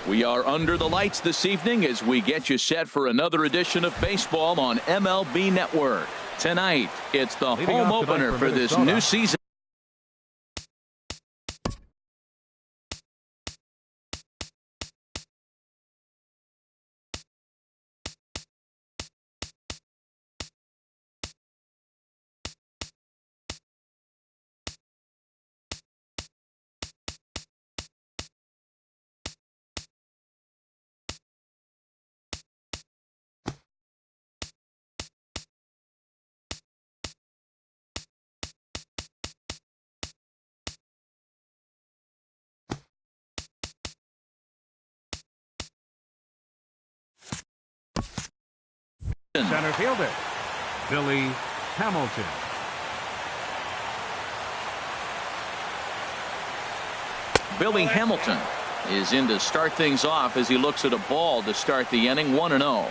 We are under the lights this evening as we get you set for another edition of baseball on MLB Network. Tonight, it's the home opener for this new season. Center fielder, Billy Hamilton. Billy Hamilton is in to start things off as he looks at a ball to start the inning. 1-0.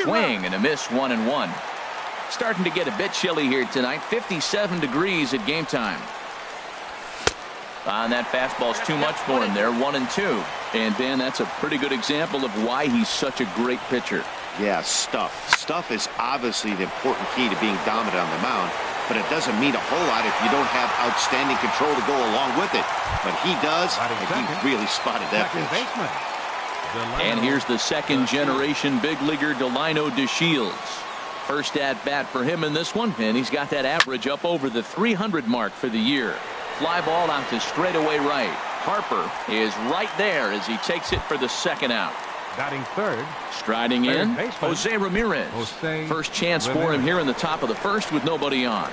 Swing and a miss. 1-1. Starting to get a bit chilly here tonight. 57 degrees at game time. And that fastball's too much for him there. 1-2. And Dan, that's a pretty good example of why he's such a great pitcher. Yeah, stuff. Stuff is obviously the important key to being dominant on the mound, but it doesn't mean a whole lot if you don't have outstanding control to go along with it. But he does, and he really spotted that pitch. And here's the second generation big leaguer, Delino DeShields. First at bat for him in this one, and he's got that average up over the 300 mark for the year. Fly ball out to straightaway right. Harper is right there as he takes it for the second out. Batting third. Striding in, Jose Ramirez. First chance for him here in the top of the first with nobody on.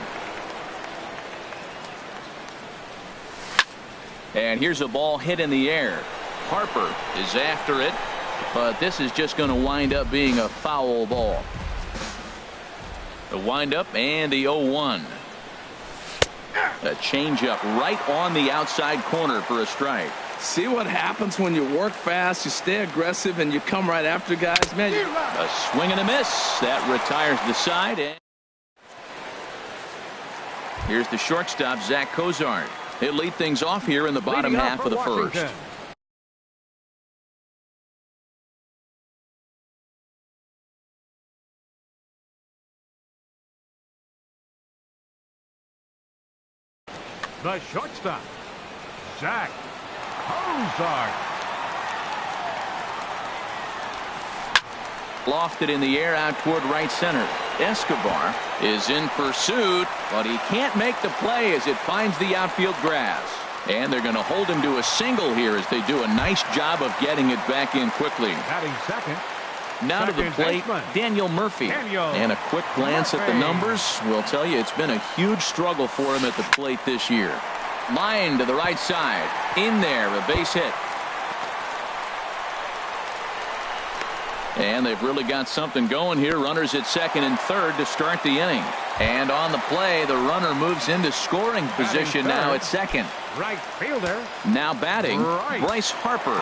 And here's a ball hit in the air. Harper is after it, but this is just going to wind up being a foul ball. The windup and the 0-1. A changeup right on the outside corner for a strike. See what happens when you work fast, you stay aggressive, and you come right after guys, man. A swing and a miss. That retires the side. And here's the shortstop, Zach Cozart. He'll lead things off here in the bottom half of the first. The shortstop, Zach Cozart. Lofted in the air out toward right center. Escobar is in pursuit, but he can't make the play as it finds the outfield grass. And they're going to hold him to a single here as they do a nice job of getting it back in quickly. Batting second. Now to the plate, Daniel Murphy. And a quick glance at the numbers will tell you it's been a huge struggle for him at the plate this year. Line to the right side. In there, a base hit. And they've really got something going here. Runners at second and third to start the inning. And on the play, the runner moves into scoring position now at second. Right fielder. Now batting, Bryce Harper.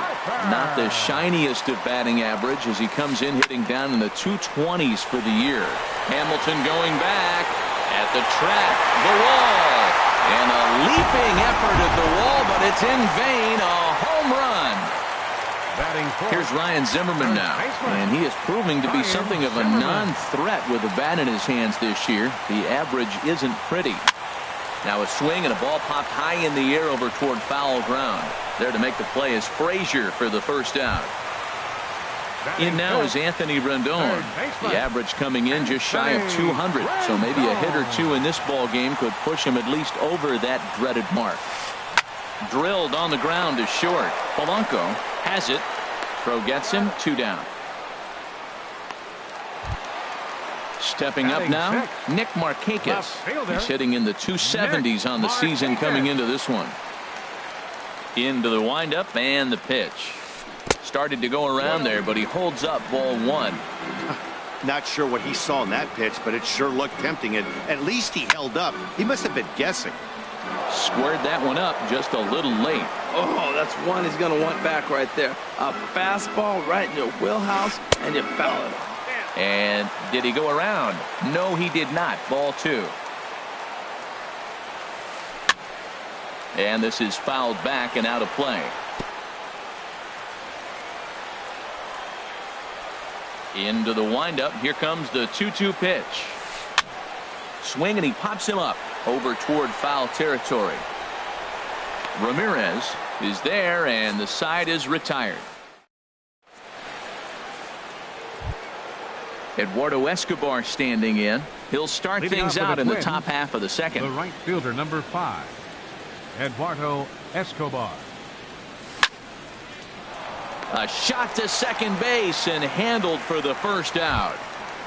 Not the shiniest of batting average as he comes in hitting down in the 220s for the year. Hamilton going back at the track, the wall. And a leaping effort at the wall, but it's in vain. A home run. Here's Ryan Zimmerman now, and he is proving to be something of a non-threat with a bat in his hands this year. The average isn't pretty. Now a swing and a ball popped high in the air over toward foul ground. There to make the play is Frazier for the first out. In now is Anthony Rendon. The average coming in just shy of 200, so maybe a hit or two in this ball game could push him at least over that dreaded mark. Drilled on the ground to short. Polanco has it. Throw gets him. 2 down. Stepping up now, Nick Markakis. He's hitting in the 270s on the season coming into this one. Into the windup and the pitch. Started to go around there, but he holds up ball 1. Not sure what he saw in that pitch, but it sure looked tempting, and at least he held up. He must have been guessing. Squared that one up just a little late. Oh, that's one he's going to want back right there. A fastball right in your wheelhouse, and you foul it. And did he go around? No, he did not. Ball 2. And this is fouled back and out of play. Into the windup. Here comes the 2-2 pitch. Swing, and he pops him up over toward foul territory. Ramirez is there, and the side is retired. Eduardo Escobar standing in. He'll start things out in the top half of the second. The right fielder, number 5, Eduardo Escobar. A shot to second base and handled for the first out.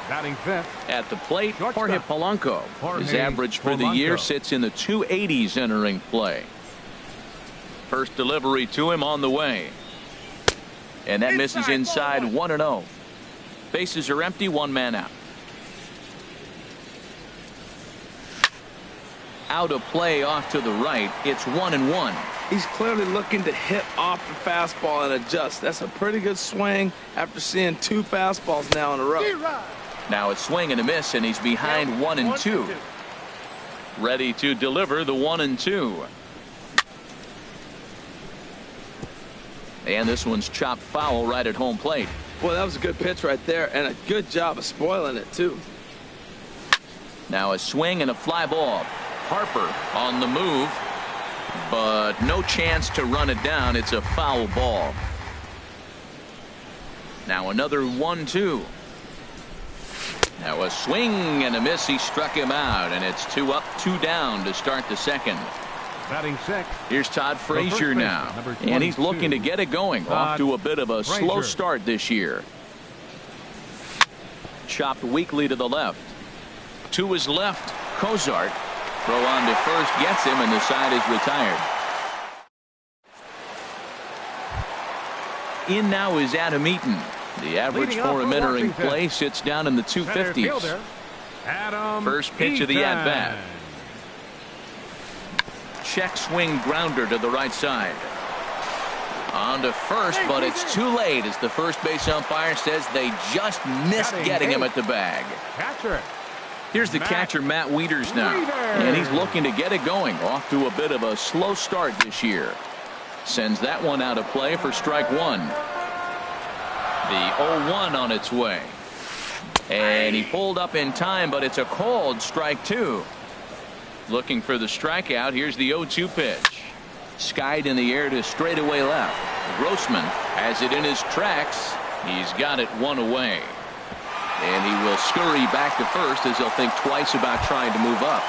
Batting fifth. At the plate, Jorge Polanco. His Jorge average for the Polanco. year sits in the 280s entering play. First delivery to him on the way. And that misses inside 1-0. Bases are empty, one man out. Out of play off to the right. It's 1-1. He's clearly looking to hit off the fastball and adjust. That's a pretty good swing after seeing 2 fastballs now in a row. Now a swing and a miss, and he's behind 1-2. Ready to deliver the 1-2. And this one's chopped foul right at home plate. Boy, that was a good pitch right there, and a good job of spoiling it, too. Now a swing and a fly ball. Harper on the move, but no chance to run it down. It's a foul ball. Now another 1-2. Now a swing and a miss. He struck him out, and it's 2 up, 2 down to start the second. Batting sixth. Here's Todd Frazier now, and he's looking to get it going. Off to a bit of a slow start this year. Chopped weakly to the left. To his left, Cozart. Throw on to first gets him, and the side is retired. In now is Adam Eaton. The average for him entering play sits down in the 250s. First pitch of the at-bat. Check swing grounder to the right side. On to first, but it's too late as the first base umpire says they just missed getting him at the bag. Catcher. Here's the catcher, Matt Wieters, now. And he's looking to get it going. Off to a bit of a slow start this year. Sends that one out of play for strike 1. The 0-1 on its way. And he pulled up in time, but it's a called strike 2. Looking for the strikeout. Here's the 0-2 pitch. Skied in the air to straightaway left. Grossman has it in his tracks. He's got it 1 away. And he will scurry back to first as he'll think twice about trying to move up.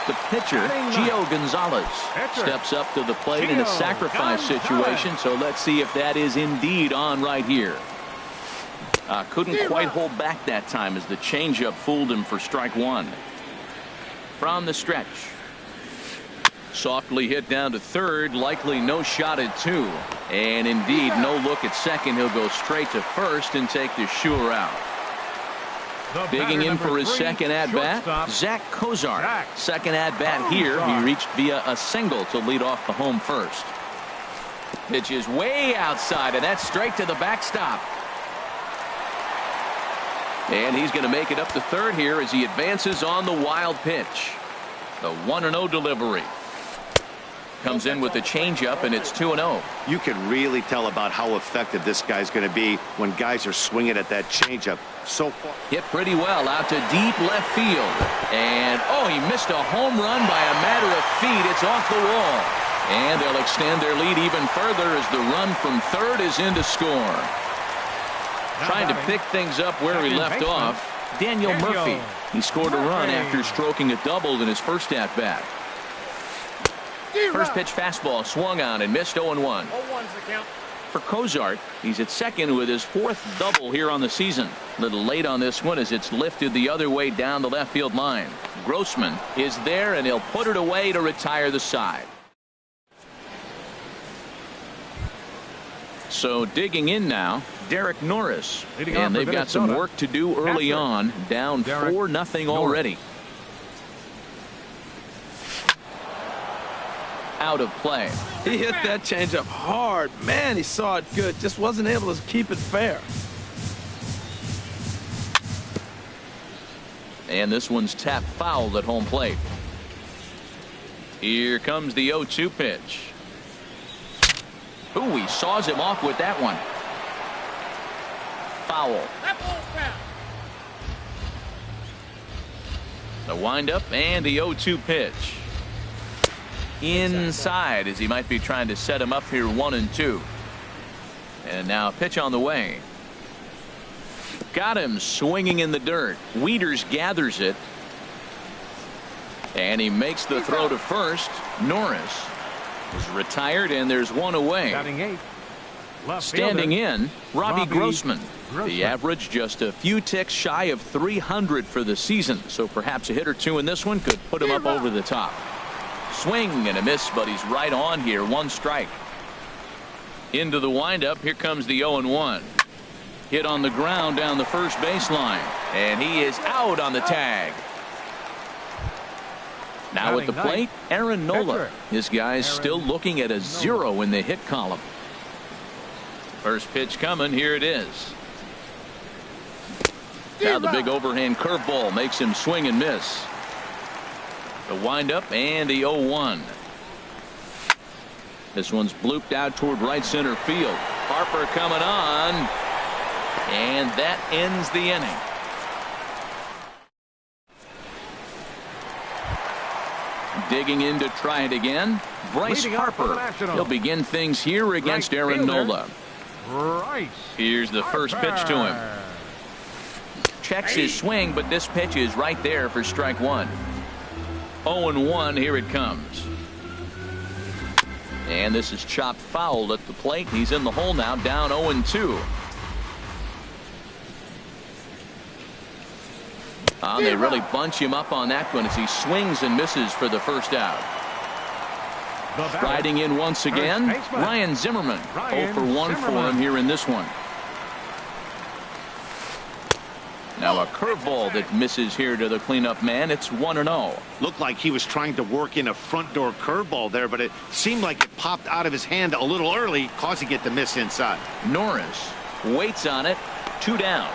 The pitcher, Gio Gonzalez, steps up to the plate in a sacrifice situation. So let's see if that is indeed on right here. Couldn't quite hold back that time as the changeup fooled him for strike 1. From the stretch. Softly hit down to third. Likely no shot at 2. And indeed no look at second. He'll go straight to first and take the sure out. Digging in for his second at-bat, Zach Cozart. Second at-bat here. He reached via a single to lead off the home first. Pitch is way outside, and that's straight to the backstop. And he's going to make it up to third here as he advances on the wild pitch. The 1-0 delivery. Comes in with the changeup, and it's 2-0. You can really tell about how effective this guy's going to be when guys are swinging at that changeup. So far. Hit pretty well out to deep left field. And, oh, he missed a home run by a matter of feet. It's off the wall. And they'll extend their lead even further as the run from third is in to score. Trying to pick things up where he left off, Daniel Murphy. He scored a run after stroking a double in his first at-bat. First pitch fastball swung on and missed 0-1. For Cozart, he's at second with his 4th double here on the season. A little late on this one as it's lifted the other way down the left field line. Grossman is there, and he'll put it away to retire the side. So digging in now, Derek Norris. And they've got some work to do early on. Down 4-0 already. Out of play. He hit that changeup hard. Man, he saw it good. Just wasn't able to keep it fair. And this one's tapped foul at home plate. Here comes the 0-2 pitch. Ooh, he saws him off with that one. Foul. The windup and the 0-2 pitch. Inside, as he might be trying to set him up here 1-2. And now a pitch on the way. Got him swinging in the dirt. Wieters gathers it. And he makes the throw to first. Norris is retired, and there's one away. Standing in, Robbie Grossman. The average just a few ticks shy of 300 for the season. So perhaps a hit or two in this one could put him up over the top. Swing and a miss, but he's right on here. 1 strike. Into the windup. Here comes the 0-1. Hit on the ground down the first baseline. And he is out on the tag. Now at the plate, Aaron Nola. His guy's still looking at a 0 in the hit column. First pitch coming. Here it is. Now the big overhand curveball makes him swing and miss. The windup and the 0-1. This one's blooped out toward right center field. Harper coming on. And that ends the inning. Digging in to try it again, Bryce Harper. He'll begin things here against Aaron Nola. Here's the first pitch to him. Checks his swing, but this pitch is right there for strike 1. 0-1, here it comes. And this is chopped foul at the plate. He's in the hole now, down 0-2. They really bunch him up on that one as he swings and misses for the first out. Riding in once again, Ryan Zimmerman. 0 for 1 for him here in this one. Now a curveball that misses here to the cleanup man. It's 1-0. Looked like he was trying to work in a front door curveball there, but it seemed like it popped out of his hand a little early, causing it to miss inside. Norris waits on it. 2 down.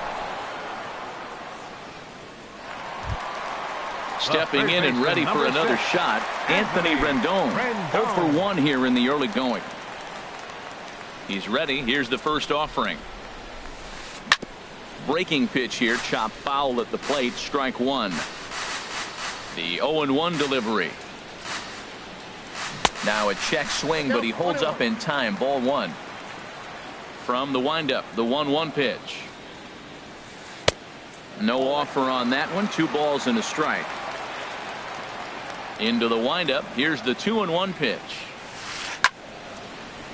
Stepping in and ready for another shot, Anthony Rendon. 0 for 1 here in the early going. He's ready. Here's the first offering. Breaking pitch here, chopped foul at the plate, strike 1. The 0-1 delivery. Now a check swing, but he holds up in time. Ball 1. From the windup, the 1-1 pitch. No offer on that one. 2 balls and a strike. Into the windup. Here's the 2-1 pitch.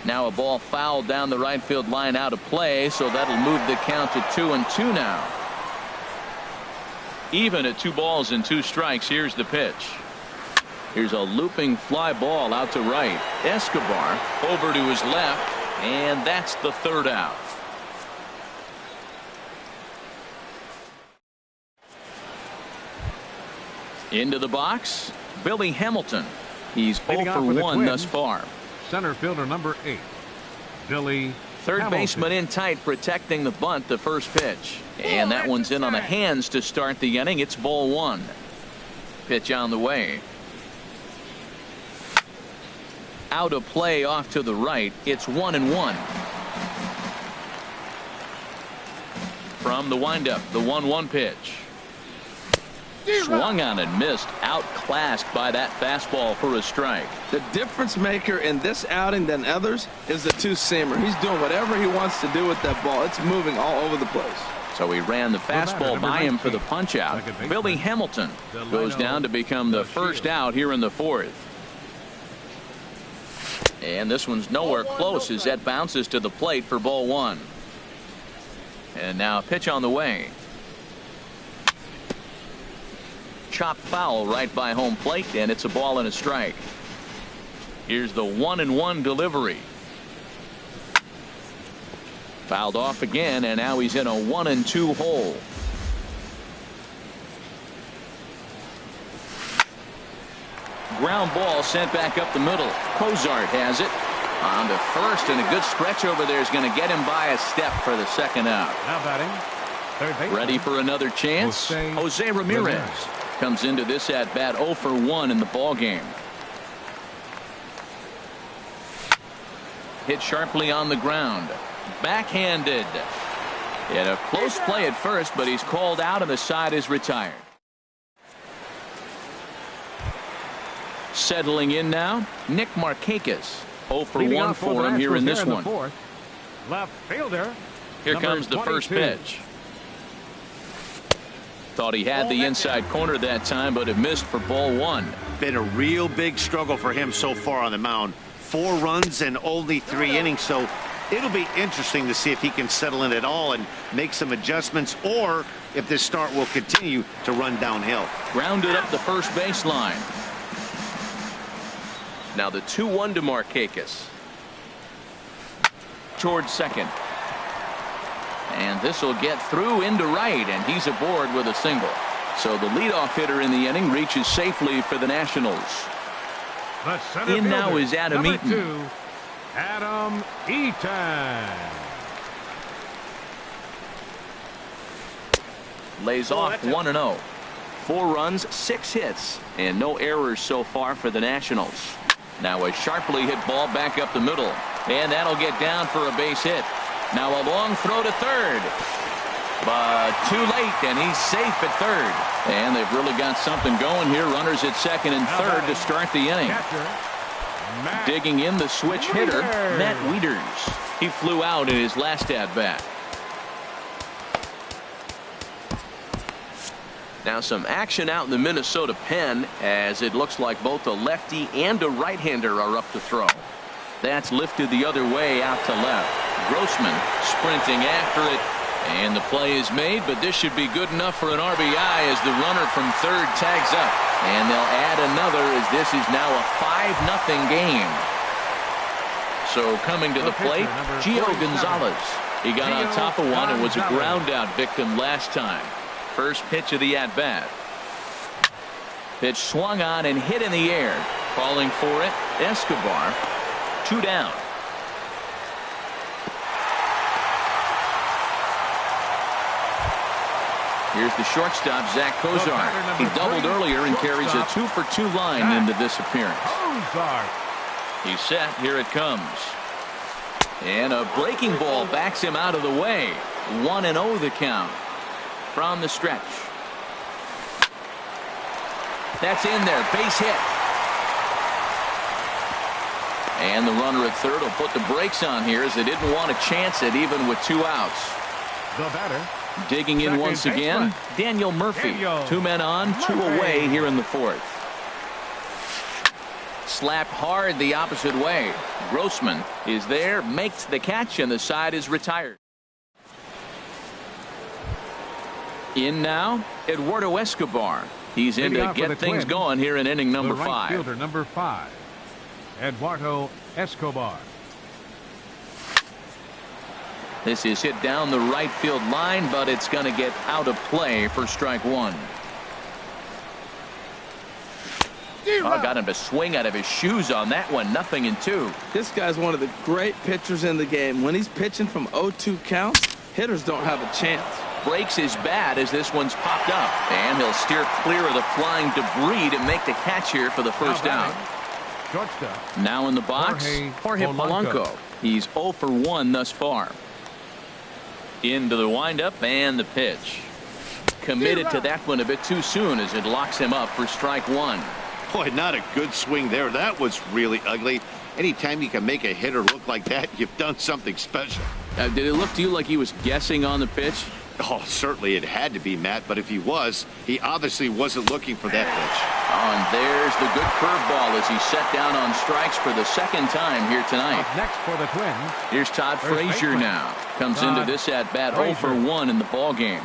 Now a ball fouled down the right field line, out of play, so that'll move the count to 2-2 now. Even at 2 balls and 2 strikes. Here's the pitch. Here's a looping fly ball out to right. Escobar over to his left, and that's the 3rd out. Into the box, Billy Hamilton. He's 0 for 1 thus far. Center fielder number 8, Billy. Third baseman in tight, protecting the bunt, the first pitch. And that one's in on the hands to start the inning. It's ball 1. Pitch on the way. Out of play off to the right. It's 1-1. From the windup, the 1-1 pitch. Swung on and missed. Outclassed by that fastball for a strike. The difference maker in this outing than others is the 2-seamer. He's doing whatever he wants to do with that ball. It's moving all over the place. So he ran the fastball by him for the punch out. Billy Hamilton goes down to become the first out here in the 4th. And this one's nowhere close as that bounces to the plate for ball 1. And now a pitch on the way. Chopped foul right by home plate, and it's a ball and a strike. Here's the 1-1 delivery. Fouled off again, and now he's in a 1-2 hole. Ground ball sent back up the middle. Cozart has it. On to first, and a good stretch over there is going to get him by a step for the 2nd out. Now batting, third base. Ready for another chance. Jose Ramirez comes into this at bat 0 for 1 in the ball game. hit sharply on the ground. Backhanded. He had a close play at first, but he's called out and the side is retired. Settling in now, Nick Markakis. 0 for 1 for him here in this one. Left fielder. Here comes the first pitch. Thought he had the inside corner that time, but it missed for ball 1. Been a real big struggle for him so far on the mound. 4 runs in only 3 innings, so it'll be interesting to see if he can settle in at all and make some adjustments, or if this start will continue to run downhill. Grounded up the first baseline. Now the 2-1 to Markakis. Towards second. And this will get through into right, and he's aboard with a single. So the leadoff hitter in the inning reaches safely for the Nationals. In now is Adam Eaton. 2, Adam Eaton. Lays off 1-0. 4 runs, 6 hits, and no errors so far for the Nationals. Now a sharply hit ball back up the middle, and that'll get down for a base hit. Now a long throw to third, but too late, and he's safe at third. And they've really got something going here. Runners at second and third to start the inning. Digging in the switch hitter, Matt Wieters. He flew out in his last at-bat. Now some action out in the Minnesota pen, as it looks like both a lefty and a right-hander are up to throw. That's lifted the other way out to left. Grossman sprinting after it, and the play is made, but this should be good enough for an RBI as the runner from third tags up. And they'll add another as this is now a 5-0 game. So coming to the plate, Gio Gonzalez. He got on top of one and was a ground out victim last time. First pitch of the at-bat. Pitch swung on and hit in the air. Calling for it, Escobar. 2 down. Here's the shortstop, Zach Kozar. He doubled earlier and carries a 2-for-2 line into this appearance. He's set. Here it comes. And a breaking ball backs him out of the way. 1-0 the count from the stretch. That's in there. Base hit. And the runner at third will put the brakes on here as they didn't want to chance it even with 2 outs. The batter. Digging in once again, Daniel Murphy. 2 men on, 2 away here in the 4th. Slapped hard the opposite way. Grossman is there, makes the catch, and the side is retired. In now, Eduardo Escobar. He's in to get things going here in inning number 5. Fielder number 5, Eduardo Escobar. This is hit down the right field line, but it's going to get out of play for strike 1. Oh, got him to swing out of his shoes on that one. 0-2. This guy's one of the great pitchers in the game. When he's pitching from 0-2 counts, hitters don't have a chance. Breaks his bat as this one's popped up, and he'll steer clear of the flying debris to make the catch here for the first out. Now in the box, Jorge Polanco. He's 0 for 1 thus far. Into the windup and the pitch. Committed to that one a bit too soon as it locks him up for strike 1. Boy, not a good swing there. That was really ugly. Anytime you can make a hitter look like that, you've done something special. Did it look to you like he was guessing on the pitch? Oh, certainly it had to be, Matt, but if he was, he obviously wasn't looking for that pitch. Oh, and there's the good curveball as he's set down on strikes for the second time here tonight. Up next for the Twins. Here's Todd Frazier now. Comes into this at-bat 0 for 1 in the ballgame.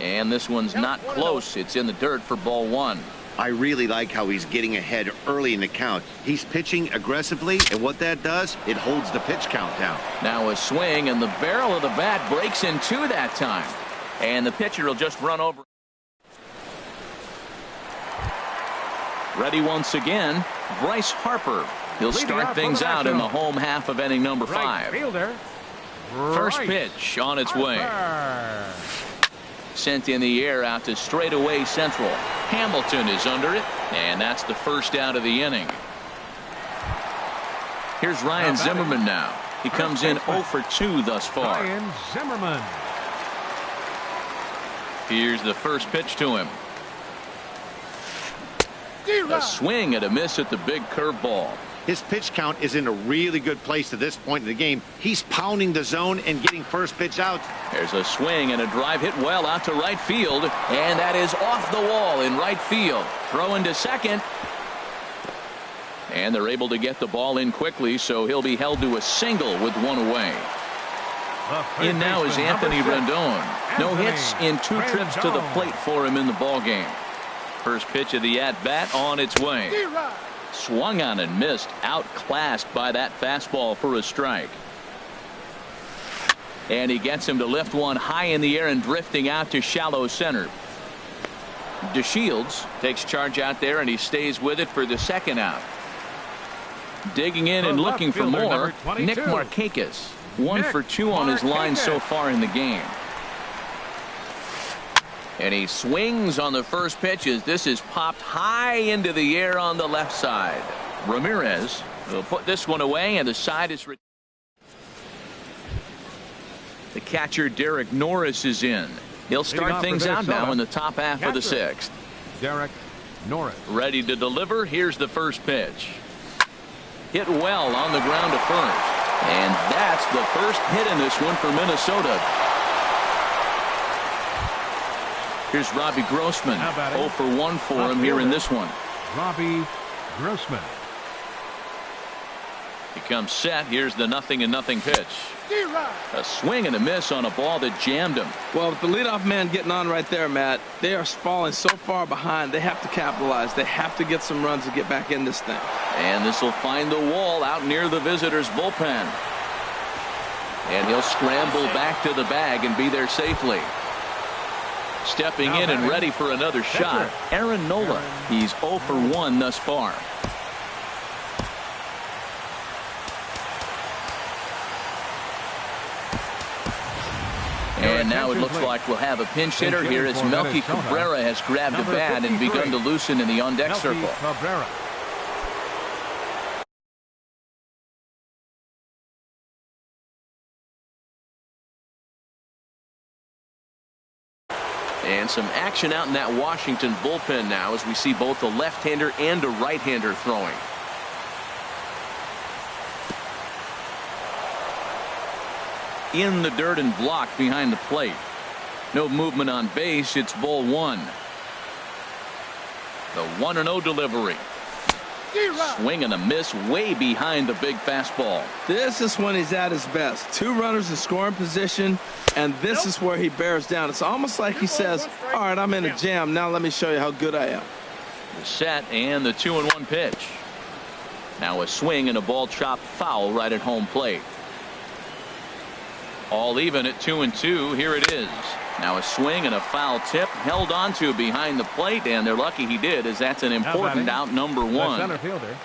And this one's not close. It's in the dirt for ball 1. I really like how he's getting ahead early in the count. He's pitching aggressively, and what that does, it holds the pitch count down. Now a swing, and the barrel of the bat breaks in 2 that time. And the pitcher will just run over. Ready once again, Bryce Harper. He'll start things out in the home half of inning number 5. First pitch on its way. Sent in the air out to straightaway central. Hamilton is under it, and that's the first out of the inning. Here's Ryan Zimmerman now. He comes in 0 for 2 thus far. Ryan Zimmerman. Here's the first pitch to him. A swing and a miss at the big curveball. His pitch count is in a really good place at this point in the game. He's pounding the zone and getting first pitch out. There's a swing and a drive hit well out to right field, and that is off the wall in right field. Throw into second. And they're able to get the ball in quickly, so he'll be held to a single with one away. In now is Anthony Rendon. No hits in 2 trips to the plate for him in the ball game. First pitch of the at-bat on its way. Swung on and missed, outclassed by that fastball for a strike. And he gets him to lift one high in the air and drifting out to shallow center. DeShields takes charge out there, and he stays with it for the second out. Digging in and looking for more, Nick Markakis. 1 for 2 on his line so far in the game. And he swings on the first pitch as this is popped high into the air on the left side. Ramirez will put this one away, and the side is. The catcher Derek Norris is in. He'll start things out now in the top half of the 6th. Derek Norris. Ready to deliver. Here's the first pitch. Hit well on the ground to first. And that's the first hit in this one for Minnesota. Here's Robbie Grossman. 0 for 1 for him here in this one. Robbie Grossman. He comes set. Here's the 0-0 pitch. A swing and a miss on a ball that jammed him. Well, with the leadoff man getting on right there, Matt, they are falling so far behind. They have to capitalize. They have to get some runs to get back in this thing. And this will find the wall out near the visitors' bullpen. And he'll scramble back to the bag and be there safely. Stepping in and ready for another shot, Aaron Nola. He's 0 for 1 thus far. And now it looks like we'll have a pinch hitter here as Melky Cabrera has grabbed a bat and begun to loosen in the on-deck circle. And some action out in that Washington bullpen now as we see both a left-hander and a right-hander throwing. In the dirt and blocked behind the plate. No movement on base. It's ball 1. The 1-0 delivery. Swing and a miss way behind the big fastball. This is when he's at his best. 2 runners in scoring position, and this is where he bears down. It's almost like he says, all right, I'm in a jam. Now let me show you how good I am. The set and the 2-1 pitch. Now a swing and a ball chopped foul right at home plate. All even at 2-2. Here it is. Now a swing and a foul tip held onto behind the plate, and they're lucky he did, as that's an important out number 1. Center fielder,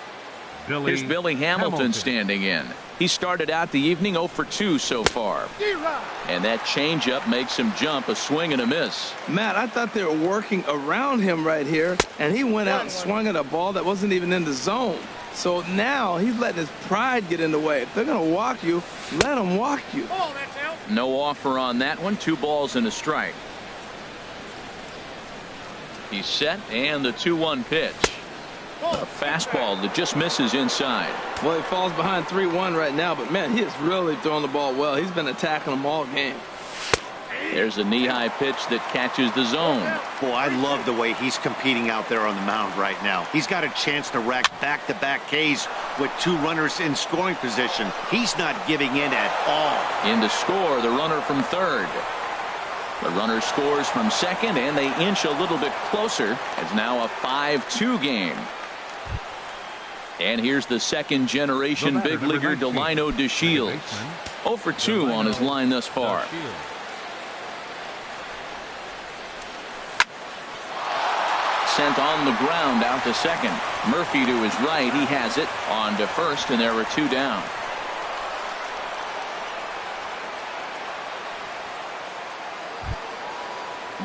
Here's Billy Hamilton standing in. He started out the evening 0 for 2 so far. And that changeup makes him jump. A swing and a miss. Matt, I thought they were working around him right here, and he went out and swung at a ball that wasn't even in the zone. So now he's letting his pride get in the way. If they're going to walk you, let them walk you. No offer on that one. 2 balls and a strike. He's set, and the 2-1 pitch. A fastball that just misses inside. Well, he falls behind 3-1 right now, but man, he is really throwing the ball well. He's been attacking them all game. There's a knee-high pitch that catches the zone. Boy, I love the way he's competing out there on the mound right now. He's got a chance to rack back-to-back Ks with 2 runners in scoring position. He's not giving in at all. In to score, the runner from third. The runner scores from second, and they inch a little bit closer. It's now a 5-2 game. And here's the second-generation big leaguer Delino DeShields. 0 for 2 on his line thus far. Sent on the ground out to second. Murphy to his right. He has it on to first, and there are 2 down.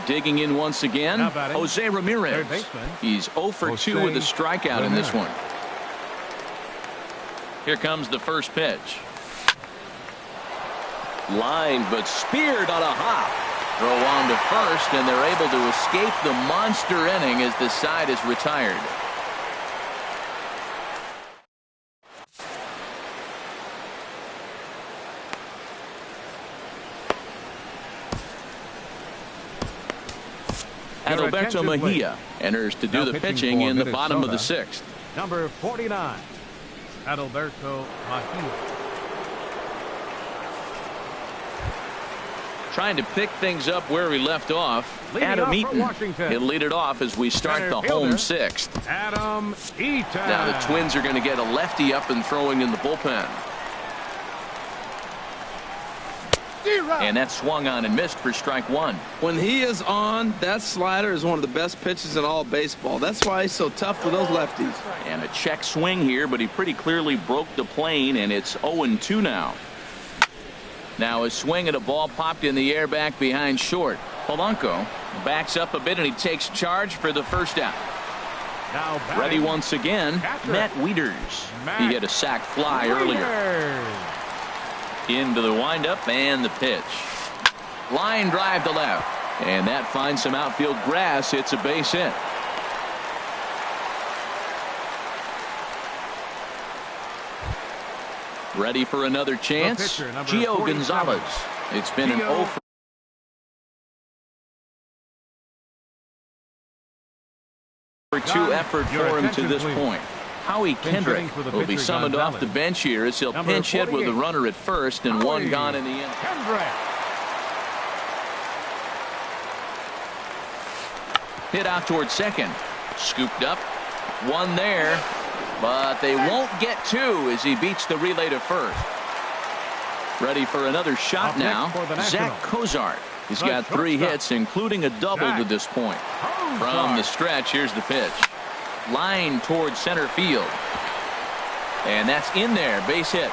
Digging in once again, Jose Ramirez. He's 0 for 2 with a strikeout in this one. Here comes the first pitch. Lined but speared on a hop. Throw on to first, and they're able to escape the monster inning as the side is retired. Adalberto Mejia enters to do the pitching in the bottom of the sixth. Number 49, Adalberto Mejia. Trying to pick things up where we left off. Adam Eaton. He'll lead it off as we start the home sixth. Adam Eaton. Now the Twins are going to get a lefty up and throwing in the bullpen. And that swung on and missed for strike one. When he is on, that slider is one of the best pitches in all baseball. That's why he's so tough with those lefties. And a check swing here, but he pretty clearly broke the plane, and it's 0-2 now. Now a swing at a ball popped in the air back behind short. Polanco backs up a bit, and he takes charge for the first out. Now ready once again, Matt Wieters. He hit a sac fly earlier. Into the windup and the pitch. Line drive to left. And that finds some outfield grass. It's a base hit. Ready for another chance. Gio Gonzalez. It's been an 0 for 2 effort for him to this point. Howie Kendrick will be summoned off the bench here as he'll pinch hit with a runner at first and one gone in the inning. Hit out towards second. Scooped up. One there. But they won't get two as he beats the relay to first. Ready for another shot now. Zach Cozart. He's got 3 hits, including a double to this point. From the stretch, here's the pitch. Line towards center field. And that's in there. Base hit.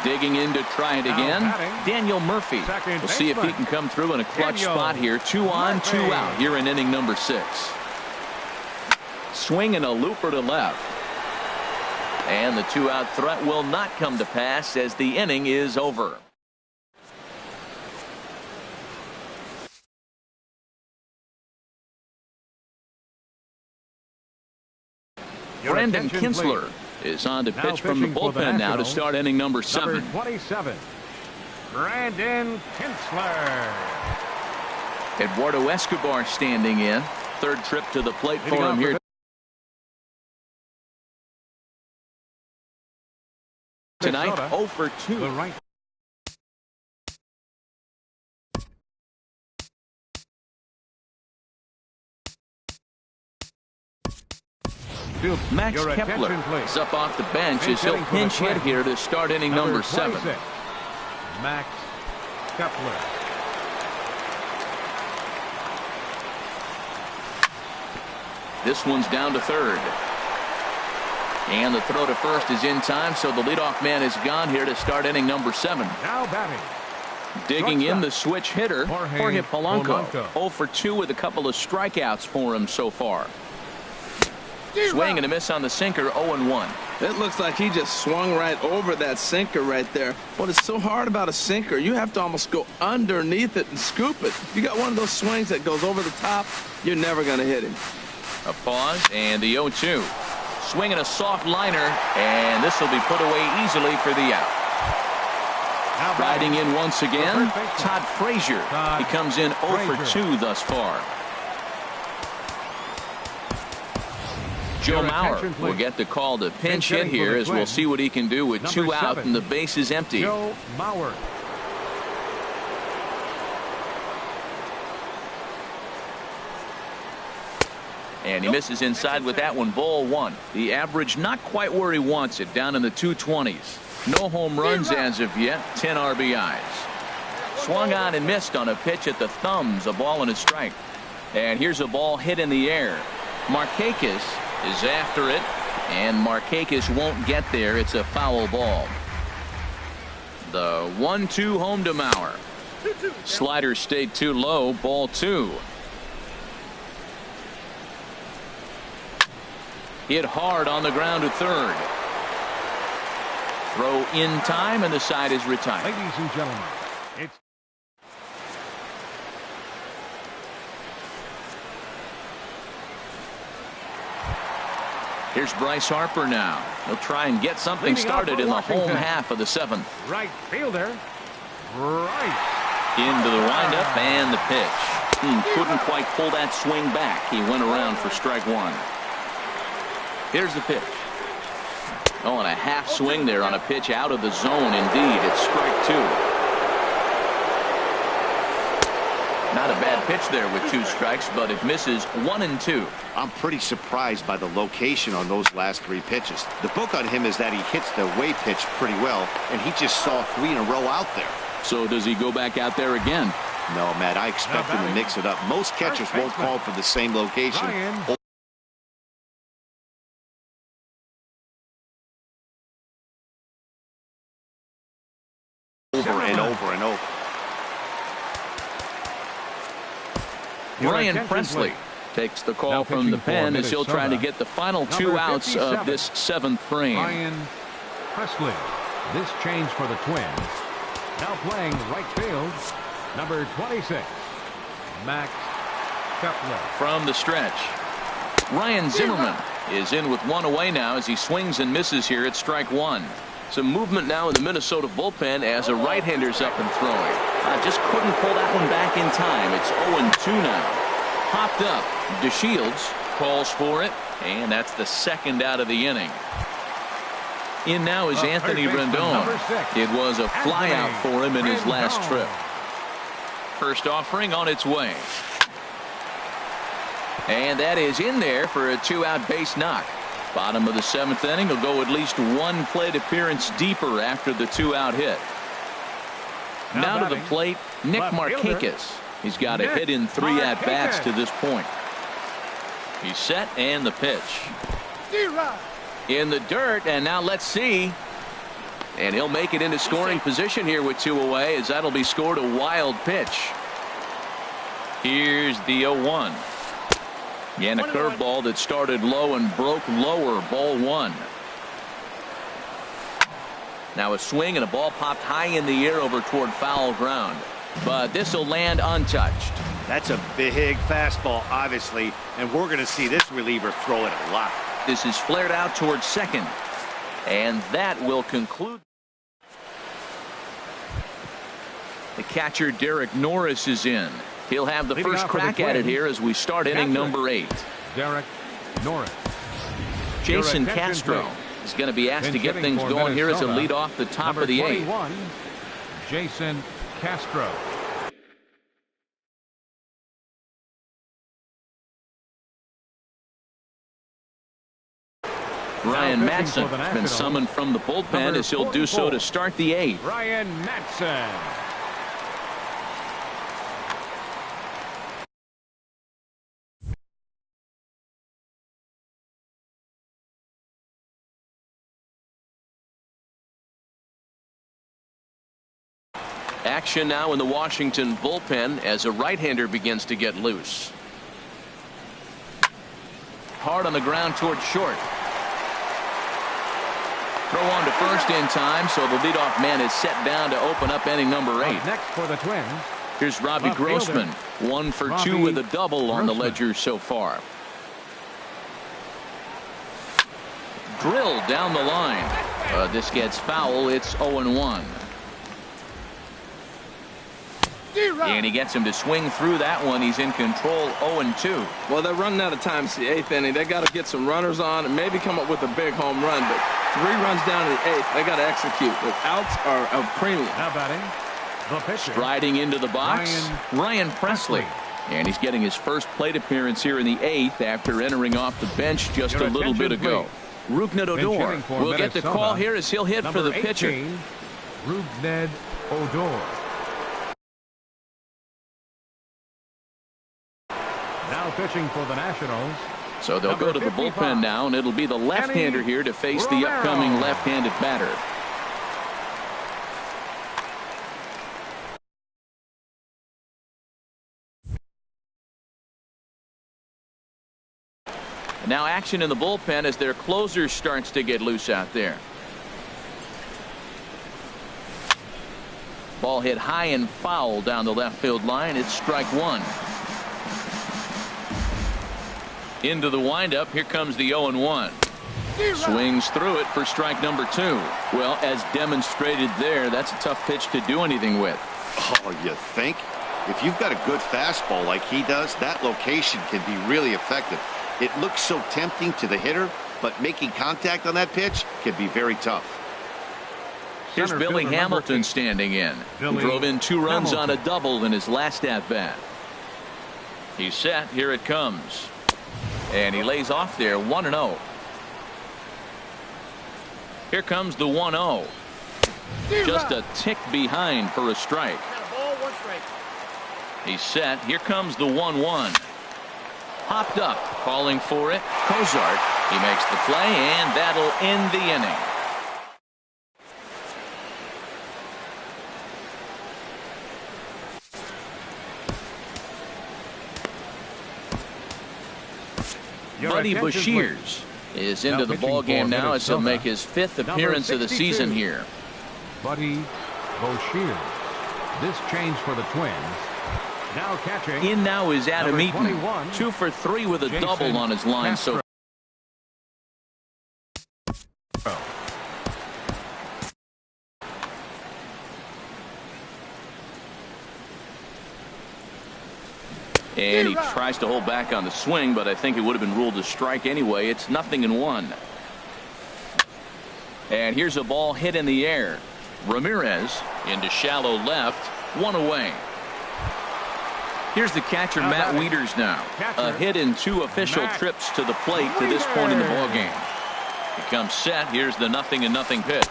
Digging in to try it again. Daniel Murphy. We'll see if he can come through in a clutch spot here. 2 on, 2 out here in inning number 6. Swinging a looper to left. And the 2-out threat will not come to pass as the inning is over. Brandon Kinsler is on to pitch from the bullpen now to start inning number 7. Number 27, Brandon Kinsler. Eduardo Escobar standing in. 3rd trip to the plate for him here tonight. 0 for 2. The right. Max Kepler is up off the bench as he'll pinch hit here to start inning number 7. Max Kepler. This one's down to 3rd. And the throw to first is in time, so the leadoff man is gone here to start inning number 7. Now batting. Digging in the switch hitter, Jorge Polanco. 0 for 2 with a couple of strikeouts for him so far. Swing and a miss on the sinker. 0-1. It looks like he just swung right over that sinker right there. What is so hard about a sinker, you have to almost go underneath it and scoop it. If you got one of those swings that goes over the top, you're never going to hit him. A pause and the 0-2. Swinging a soft liner, and this will be put away easily for the out. Riding in once again, Todd Frazier. He comes in 0 for 2 thus far. Joe Mauer will get the call to pinch hit here as we'll see what he can do with 2 out and the base is empty. Joe Mauer. And he misses inside with that one. Ball 1. The average not quite where he wants it, down in the 220s. No home runs as of yet, 10 RBIs. Swung on and missed on a pitch at the thumbs, a ball and a strike. And here's a ball hit in the air. Markakis is after it, and Markakis won't get there. It's a foul ball. The 1-2 home to Mauer. Slider stayed too low. Ball 2. Hit hard on the ground to third. Throw in time, and the side is retired. Ladies and gentlemen, it's Here's Bryce Harper now. He'll try and get something started in the home half of the seventh. right fielder. Right. Into the windup and the pitch. Couldn't quite pull that swing back. He went around for strike one. Here's the pitch. Oh, and a half swing there on a pitch out of the zone. Indeed, it's strike two. Not a bad pitch there with 2 strikes, but it misses 1 and 2. I'm pretty surprised by the location on those last 3 pitches. The book on him is that he hits the away pitch pretty well, and he just saw 3 in a row out there. So does he go back out there again? No, Matt, I expect him to mix it up. Most catchers won't call for the same location. Over and over and over. Ryan Presley takes the call from the pen as he'll try to get the final 2 outs of this 7th frame. Ryan Presley. This change for the Twins. Now playing right field, number 26, Max Kepler. From the stretch, Ryan Zimmerman is in with 1 away now as he swings and misses here at strike 1. Some movement now in the Minnesota bullpen as a right-hander's up and throwing. Just couldn't pull that one back in time. It's 0-2 now. Popped up. DeShields calls for it, and that's the 2nd out of the inning. In now is Anthony Rendon. It was a flyout for him in his last trip. First offering on its way. And that is in there for a 2-out base knock. Bottom of the 7th inning will go at least 1 plate appearance deeper after the 2-out hit. Now to the plate, Nick Markakis. He's got a hit in 3 at-bats to this point. He's set, and the pitch. In the dirt, and now let's see. And he'll make it into scoring position here with 2 away, as that'll be scored a wild pitch. Here's the 0-1. And a curveball that started low and broke lower, ball 1. Now a swing and a ball popped high in the air over toward foul ground. But this will land untouched. That's a big fastball, obviously, and we're going to see this reliever throw it a lot. This is flared out towards second. And that will conclude. The catcher Derek Norris is in. He'll have the first crack at it here as we start inning number 8. Derek Norris. Jason Castro is going to be asked to get things going here as a lead off the top of the 8th. Jason Castro. Ryan Madson has been summoned from the bullpen as he'll do so to start the 8th. Ryan Madson. Action now in the Washington bullpen as a right-hander begins to get loose. Hard on the ground toward short. Throw on to first in time, so the leadoff man is set down to open up inning number 8. Next for the Twins. Here's Robbie Grossman, 1 for 2 with a double on the ledger so far. Drilled down the line. This gets foul. It's 0-1. And he gets him to swing through that one. He's in control, 0-2. Well, they're running out of time. It's the 8th inning. They got to get some runners on and maybe come up with a big home run. But 3 runs down to the 8th. They got to execute. The outs are a premium. Now batting, the pitcher. Striding into the box, Ryan Presley. And he's getting his first plate appearance here in the 8th after entering off the bench just a little bit ago. Rougned Odor will get the call here as he'll hit for the pitcher. Rougned Odor. Now pitching for the Nationals. So they'll go to the bullpen now, and it'll be the left-hander here to face the upcoming left-handed batter. Now action in the bullpen as their closer starts to get loose out there. Ball hit high and foul down the left field line. It's strike one. Into the windup. Here comes the 0-1. Swings through it for strike number two. Well, as demonstrated there, that's a tough pitch to do anything with. Oh, you think? If you've got a good fastball like he does, that location can be really effective. It looks so tempting to the hitter, but making contact on that pitch can be very tough. Here's Billy Hamilton standing in. Drove in 2 runs on a double in his last at-bat. He's set. Here it comes. And he lays off there 1-0. Here comes the 1-0. Just a tick behind for a strike. He's set. Here comes the 1-1. Hopped up, calling for it. Cozart. He makes the play, and that'll end the inning. Buddy Bashirs is into the ball game now as he'll make his 5th appearance of the season here. Buddy Bashirs. This change for the Twins. Now catching. In now is Adam Eaton. 21, 2 for 3 with a double on his line. So and he tries to hold back on the swing, but I think it would have been ruled a strike anyway. It's 0-1. And here's a ball hit in the air. Ramirez into shallow left. 1 away. Here's the catcher, Matt Wieters now. A hit in 2 official trips to the plate to this point in the ball game. He comes set. Here's the 0-0 pitch.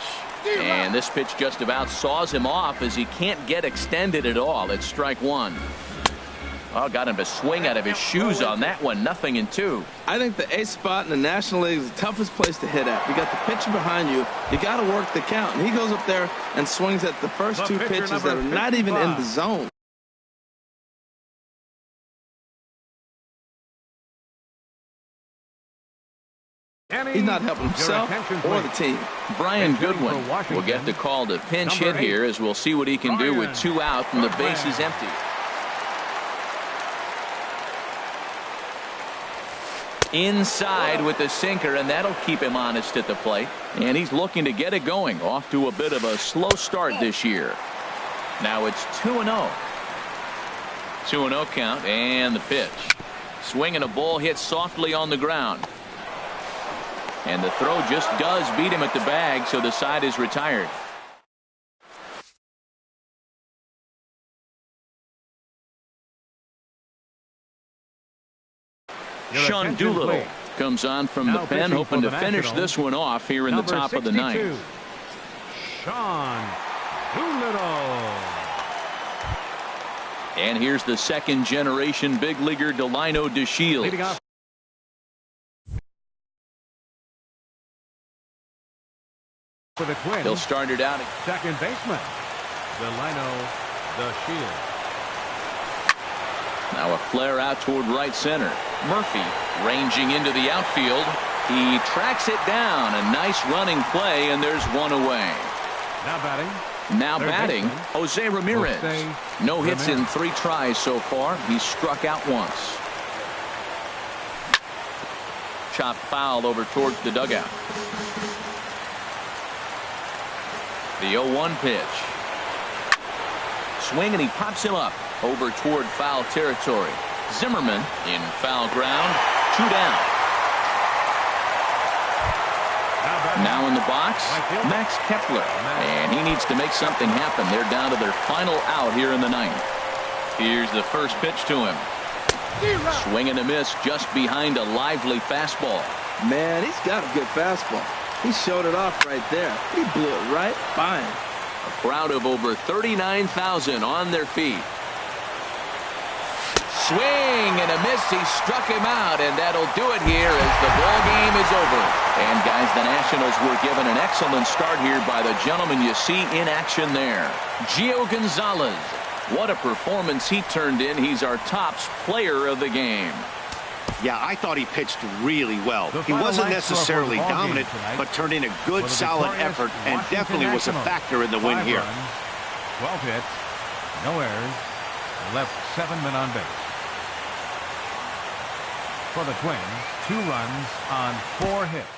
And this pitch just about saws him off as he can't get extended at all. It's strike one. Oh, got him to swing out of his shoes on that one. 0-2. I think the ace spot in the National League is the toughest place to hit at. You got the pitcher behind you. You got to work the count. And he goes up there and swings at the first 2 pitches that are not even in the zone. He's not helping himself or the team. Brian Goodwin will get the call to pinch hit here, as we'll see what he can do with 2 out and the base is empty. Inside with the sinker, and that'll keep him honest at the plate. And he's looking to get it going. Off to a bit of a slow start this year. Now it's 2-0. 2-0 count, and the pitch. Swinging a ball hit softly on the ground. And the throw just does beat him at the bag, so the side is retired. Sean Doolittle comes on from the pen, hoping to finish this one off here in the top of the 9th. Sean Doolittle. And here's the 2nd-generation big leaguer Delino DeShields. For the Twins, he'll start it out. Second baseman, Delino DeShields. Now a flare out toward right center. Murphy ranging into the outfield. He tracks it down. A nice running play, and there's 1 away. Now batting, Jose Ramirez. No hits in 3 tries so far. He's struck out once. Chopped foul over towards the dugout. The 0-1 pitch. Swing, and he pops him up over toward foul territory. Zimmerman in foul ground. 2 down. Now in the box, Max Kepler. And he needs to make something happen. They're down to their final out here in the 9th. Here's the first pitch to him. Swing and a miss just behind a lively fastball. Man, he's got a good fastball. He showed it off right there. He blew it right by him. A crowd of over 39,000 on their feet. Swing and a miss. He struck him out, and that'll do it here as the ball game is over. And guys, the Nationals were given an excellent start here by the gentleman you see in action there, Gio Gonzalez. What a performance he turned in. He's our top player of the game. Yeah, I thought he pitched really well. The He final wasn't line score for the necessarily ball game dominant, tonight but turned in a for good, the solid victorious effort and Washington definitely was a Nationals. factor in the win 5 here. runs, 12 hits, no errors, left 7 men on base. For the Twins, 2 runs on 4 hits.